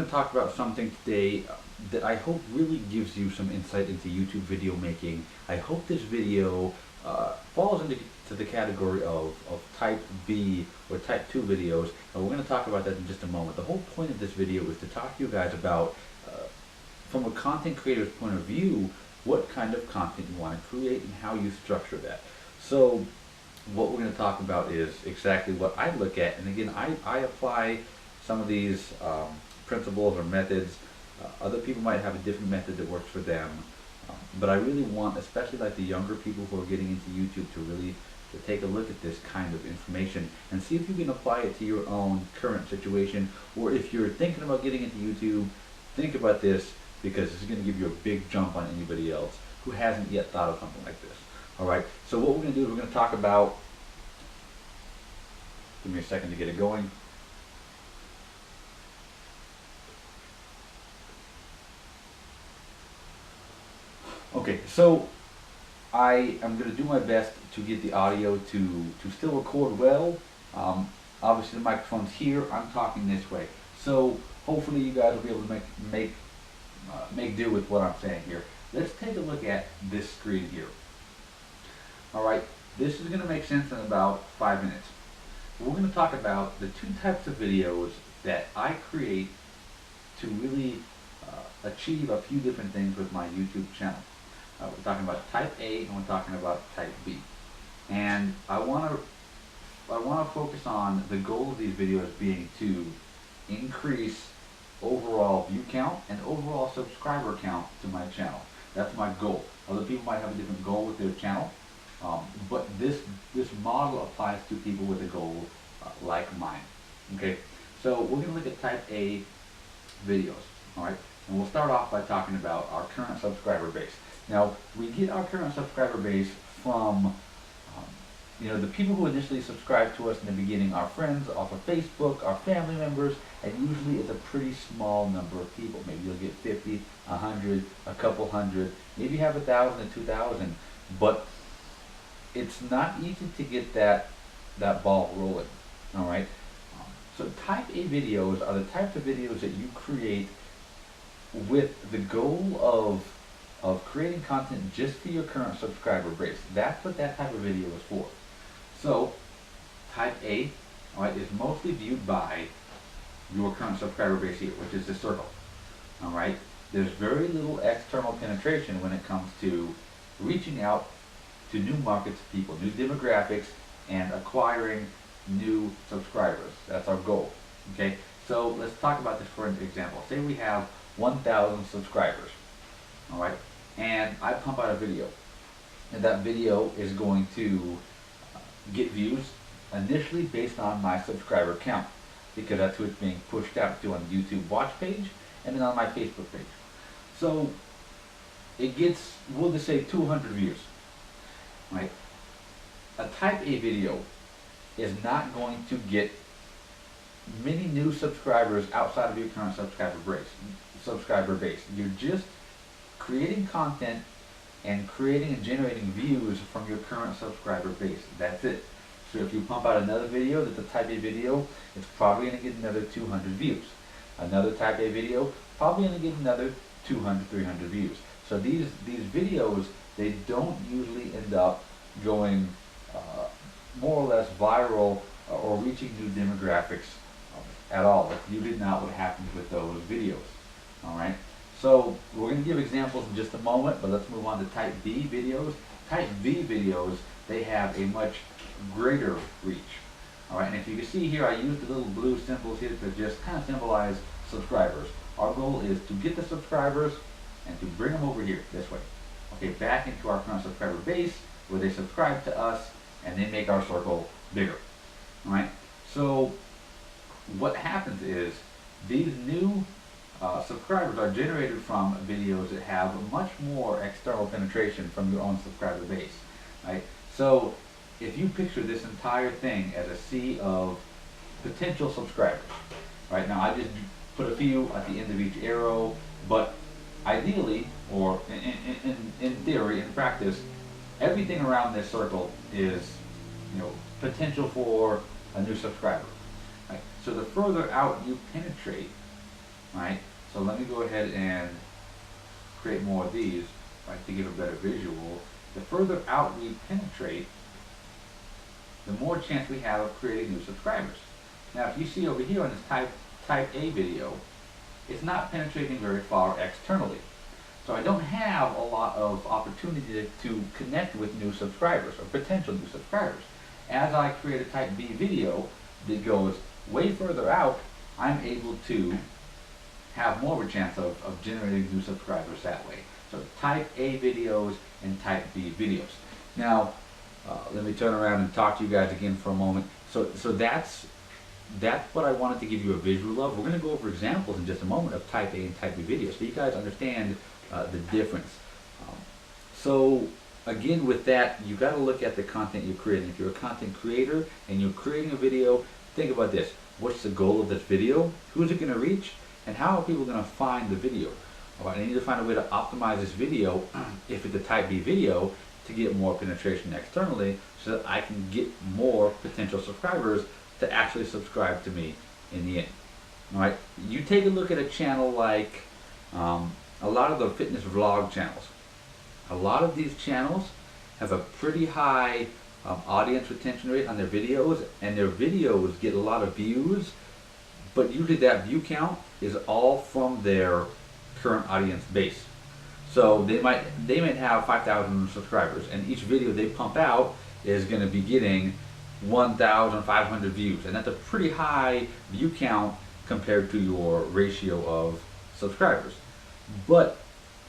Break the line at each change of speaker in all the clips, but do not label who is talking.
to talk about something today that I hope really gives you some insight into YouTube video making. I hope this video falls into the category of type B or type 2 videos, and we're going to talk about that in just a moment. The whole point of this video is to talk to you guys about, from a content creator's point of view, what kind of content you want to create and how you structure that. So what we're going to talk about is exactly what I look at, and again, I apply some of these principles or methods. Other people might have a different method that works for them, but I really want, especially like the younger people who are getting into YouTube, to take a look at this kind of information and see if you can apply it to your own current situation, or if you're thinking about getting into YouTube, think about this, because this is going to give you a big jump on anybody else who hasn't yet thought of something like this. Alright, so what we're going to do is we're going to talk about, give me a second to get it going. Okay, so I am going to do my best to get the audio to still record well. Obviously the microphone's here, I'm talking this way. So hopefully you guys will be able to make do with what I'm saying here. Let's take a look at this screen here. Alright, this is going to make sense in about 5 minutes. We're going to talk about the two types of videos that I create to really achieve a few different things with my YouTube channel. We're talking about type A and we're talking about type B. And I want to focus on the goal of these videos being to increase overall view count and overall subscriber count to my channel. That's my goal. Other people might have a different goal with their channel, but this model applies to people with a goal like mine. Okay, so we're going to look at type A videos. All right, and we'll start off by talking about our current subscriber base. Now, we get our current subscriber base from the people who initially subscribed to us in the beginning, our friends off of Facebook, our family members, and usually it's a pretty small number of people. Maybe you'll get 50, 100, a couple hundred, maybe you have 1,000 and 2,000, but it's not easy to get that ball rolling. All right. So type A videos are the types of videos that you create with the goal of creating content just for your current subscriber base. That's what that type of video is for. So type A, all right, is mostly viewed by your current subscriber base here, which is the circle. All right, there's very little external penetration when it comes to reaching out to new markets of people, new demographics, and acquiring new subscribers. That's our goal. Okay, so let's talk about this for an example. Say we have 1,000 subscribers. All right, and I pump out a video, and that video is going to get views initially based on my subscriber count, because that's who it's being pushed out to on the YouTube watch page and then on my Facebook page. So it gets, we'll just say 200 views. Right? A type A video is not going to get many new subscribers outside of your current subscriber base. You're just creating content and creating and generating views from your current subscriber base. That's it. So if you pump out another video that's a type A video, it's probably going to get another 200 views. Another type A video, probably going to get another 200, 300 views. So these videos, they don't usually end up going more or less viral or reaching new demographics at all. That's usually not what happens with those videos. All right. So we're going to give examples in just a moment, but let's move on to type B videos. Type B videos, they have a much greater reach. All right, and if you can see here, I used the little blue symbols here to just kind of symbolize subscribers. Our goal is to get the subscribers and to bring them over here, this way. Okay, back into our current subscriber base, where they subscribe to us, and they make our circle bigger. All right, so what happens is these new subscribers are generated from videos that have much more external penetration from your own subscriber base, right? So if you picture this entire thing as a sea of potential subscribers, right? Now I just put a few at the end of each arrow, but ideally, or in theory, in practice, everything around this circle is, potential for a new subscriber, right? So the further out you penetrate, right? So let me go ahead and create more of these, right, to give a better visual. The further out we penetrate, the more chance we have of creating new subscribers. Now, if you see over here on this type A video, it's not penetrating very far externally. So I don't have a lot of opportunity to connect with new subscribers or potential new subscribers. As I create a type B video that goes way further out, I'm able to have more of a chance of generating new subscribers that way. So type A videos and type B videos. Now, let me turn around and talk to you guys again for a moment. So that's what I wanted to give you a visual of. We're going to go over examples in just a moment of type A and type B videos so you guys understand the difference. So again, with that, you got to look at the content you're creating. If you're a content creator and you're creating a video, think about this. What's the goal of this video? Who's it going to reach? And how are people going to find the video? All right, I need to find a way to optimize this video, if it's a type B video, to get more penetration externally so that I can get more potential subscribers to actually subscribe to me in the end. All right, you take a look at a channel like a lot of the fitness vlog channels. A lot of these channels have a pretty high audience retention rate on their videos, and their videos get a lot of views, but usually that view count is all from their current audience base. So they might have 5,000 subscribers, and each video they pump out is going to be getting 1,500 views, and that's a pretty high view count compared to your ratio of subscribers. But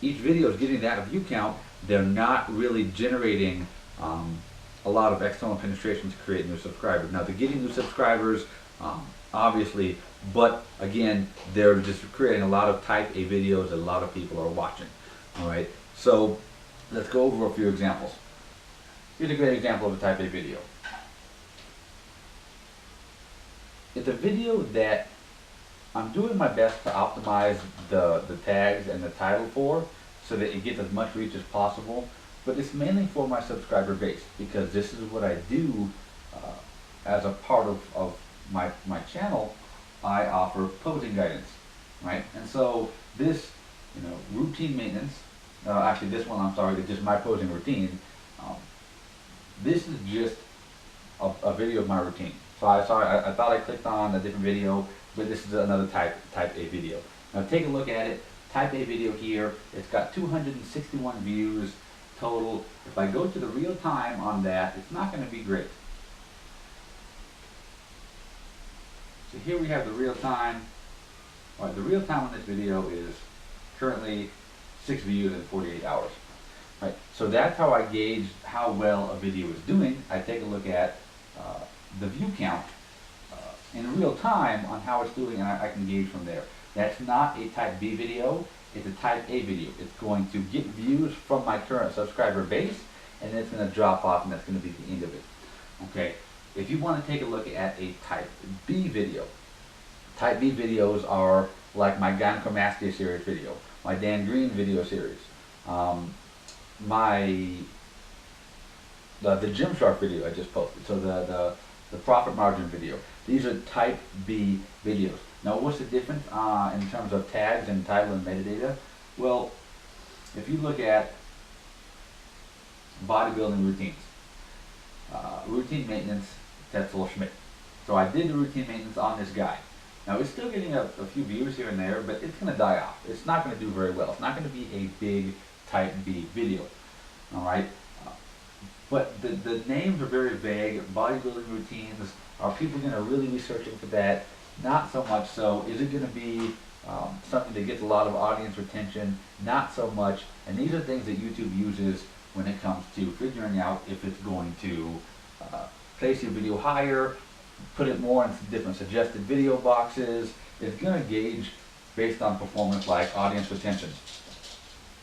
each video is getting that view count. They're not really generating a lot of external penetration to create new subscribers. Now they're getting new subscribers, obviously, but again, they're just creating a lot of type A videos that a lot of people are watching. All right, so let's go over a few examples. Here's a great example of a type A video. It's a video that I'm doing my best to optimize the tags and the title for so that it gets as much reach as possible, but it's mainly for my subscriber base because this is what I do as a part of my channel. I offer posing guidance, right? And so this, routine maintenance, actually this one, I'm sorry, it's just my posing routine. This is just a video of my routine. So I thought I clicked on a different video, but this is another type A video. Now take a look at it. Type A video here. It's got 261 views total. If I go to the real time on that, it's not going to be great. So here we have the real time. All right, the real time on this video is currently 6 views in 48 hours. Right, so that's how I gauge how well a video is doing. I take a look at the view count in real time on how it's doing, and I can gauge from there. That's not a type B video, it's a type A video. It's going to get views from my current subscriber base, and then it's going to drop off, and that's going to be the end of it. Okay, if you want to take a look at a type B video, type B videos are like my gynecomastia series video, my Dan Green video series, the Gymshark video I just posted, so the profit margin video. These are type B videos. Now what's the difference in terms of tags and title and metadata? Well, if you look at bodybuilding routines, routine maintenance, Tetzel Schmidt. So I did the routine maintenance on this guy. Now it's still getting a few views here and there, but it's going to die off. It's not going to do very well. It's not going to be a big type B video. All right. But the names are very vague. Bodybuilding routines, are people going to really be searching for that? Not so much so. Is it going to be something that gets a lot of audience retention? Not so much. And these are things that YouTube uses when it comes to figuring out if it's going to place your video higher, put it more in different suggested video boxes. It's going to gauge based on performance like audience retention.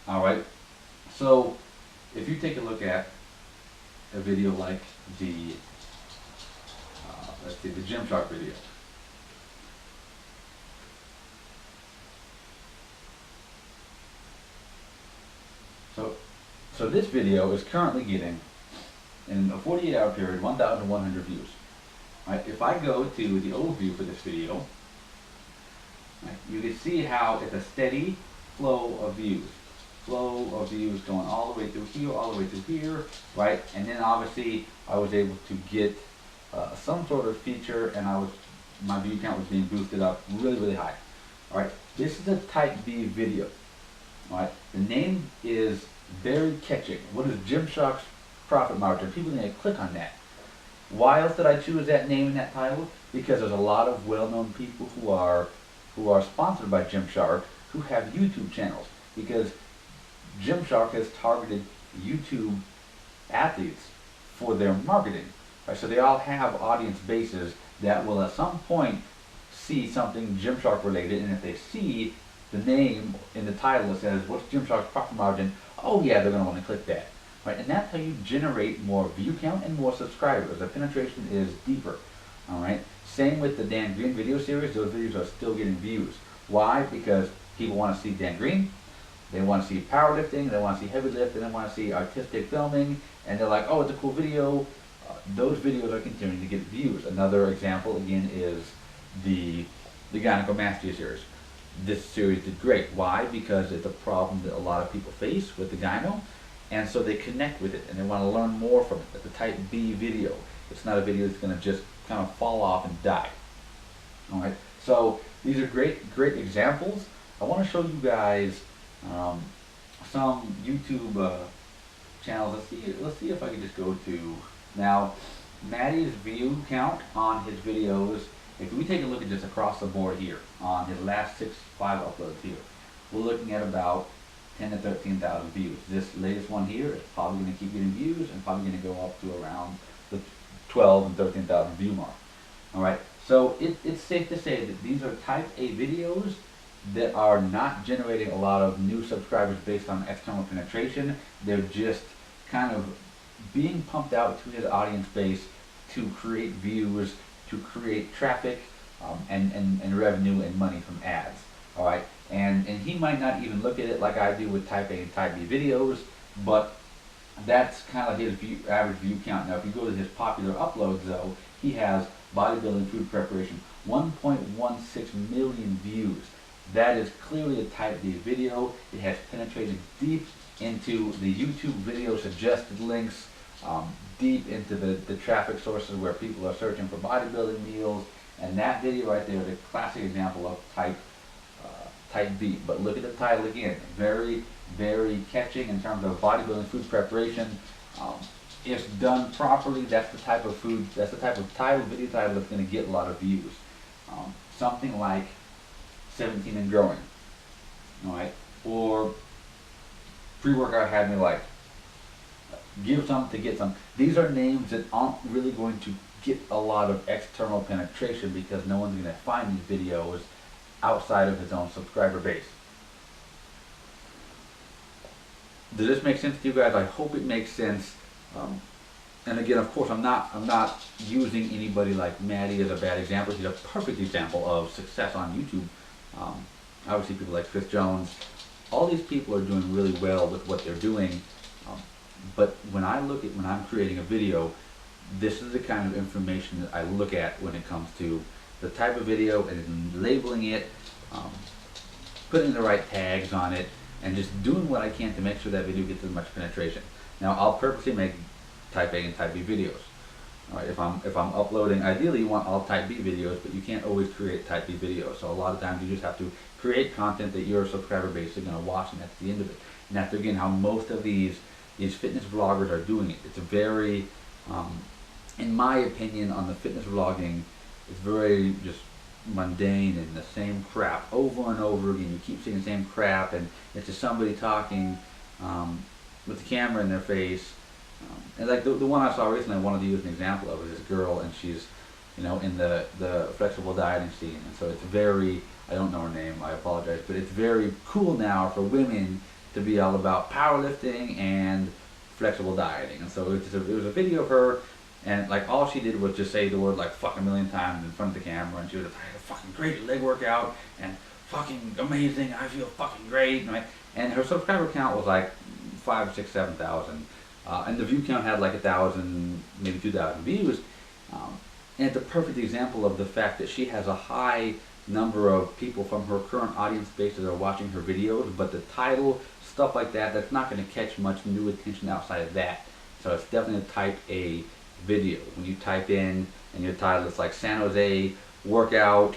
All right. So if you take a look at a video like the let's see, the Gymshark video. So this video is currently getting, in a 48-hour period, 1,100 views. Right? If I go to the overview for this video, Right? You can see how it's a steady flow of views. Flow of views going all the way through here, all the way through here, right? And then obviously I was able to get some sort of feature, and my view count was being boosted up really, really high. All right, this is a type B video. All right, the name is very catching. What is Gymshark's profit margin? People are going to click on that. Why else did I choose that name and that title? Because there's a lot of well-known people who are sponsored by Gymshark who have YouTube channels, because Gymshark has targeted YouTube athletes for their marketing. Right? So they all have audience bases that will at some point see something Gymshark related, and if they see the name in the title that says, what's Gymshark's profit margin? Oh yeah, they're going to want to click that. Right? And that's how you generate more view count and more subscribers. The penetration is deeper. All right. Same with the Dan Green video series. Those videos are still getting views. Why? Because people want to see Dan Green. They want to see powerlifting. They want to see heavy lifting. They want to see artistic filming. And they're like, oh, it's a cool video. Those videos are continuing to get views. Another example, again, is the gynecomastia series. This series did great. Why? Because it's a problem that a lot of people face with the gyno, and so they connect with it and they want to learn more from it. It's a type B video. It's not a video that's going to just kind of fall off and die. All right. So these are great examples. I want to show you guys some YouTube channels. Let's see if I can just go to now. Maddie's view count on his videos. If we take a look at just across the board here on his last 5 uploads here, we're looking at about 10 to 13,000 views. This latest one here is probably going to keep getting views and probably going to go up to around the 12 and 13,000 view mark. All right, so it's safe to say that these are type A videos that are not generating a lot of new subscribers based on external penetration. They're just kind of being pumped out to his audience base to create views, to create traffic, and revenue and money from ads. All right, and he might not even look at it like I do with type A and type B videos, but that's kind of his average view count. Now, if you go to his popular uploads, though, he has bodybuilding food preparation, 1.16 million views. That is clearly a type B video. It has penetrated deep into the YouTube video suggested links, deep into the traffic sources where people are searching for bodybuilding meals, and that video right there is a classic example of type B. But look at the title again, very, very catching in terms of bodybuilding food preparation. If done properly, that's the type of food, that's the type of video title that's going to get a lot of views. Something like 17 and growing, all right, or pre-workout had me like, give some to get some. These are names that aren't really going to get a lot of external penetration because no one's going to find these videos outside of his own subscriber base. Does this make sense to you guys? I hope it makes sense. And again, of course, I'm not using anybody like Maddie as a bad example. He's a perfect example of success on YouTube. Obviously, people like Chris Jones, all these people are doing really well with what they're doing. But when I'm creating a video, this is the kind of information that I look at when it comes to the type of video and labeling it, putting the right tags on it, and just doing what I can to make sure that video gets as much penetration. Now, I'll purposely make type A and type B videos. All right, if I'm uploading, ideally you want all type B videos, but you can't always create type B videos. So a lot of times you just have to create content that your subscriber base is going to watch, and that's the end of it. And that's again how most of these fitness vloggers are doing it. It's a very, in my opinion, on the fitness vlogging, it's very just mundane and the same crap over and over again. You keep seeing the same crap, and it's just somebody talking with the camera in their face. And like the one I saw recently, I wanted to use an example of, is this girl, and she's, in the flexible dieting scene, and so it's very, I don't know her name, I apologize, but it's very cool now for women to be all about powerlifting and flexible dieting. And so it was a video of her, and like all she did was just say the word like fuck a million times in front of the camera, and she was like, I had a fucking great leg workout and fucking amazing, I feel fucking great, right? And her subscriber count was like 5, 6, 7,000, and the view count had like 1,000, maybe 2,000 views. And it's a perfect example of the fact that she has a high number of people from her current audience base that are watching her videos, but the title, stuff like that, that's not going to catch much new attention outside of that. So it's definitely a type A video. When you type in and your title is like San Jose workout,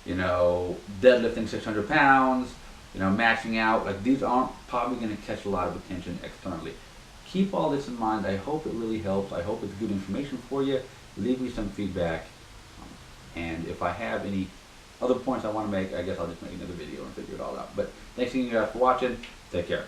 you know, deadlifting 600 pounds, you know, maxing out, like these aren't probably going to catch a lot of attention externally. Keep all this in mind. I hope it really helps. I hope it's good information for you. Leave me some feedback. And if I have any other points I want to make, I guess I'll just make another video and figure it all out. But thanks again, guys, for watching. Take care.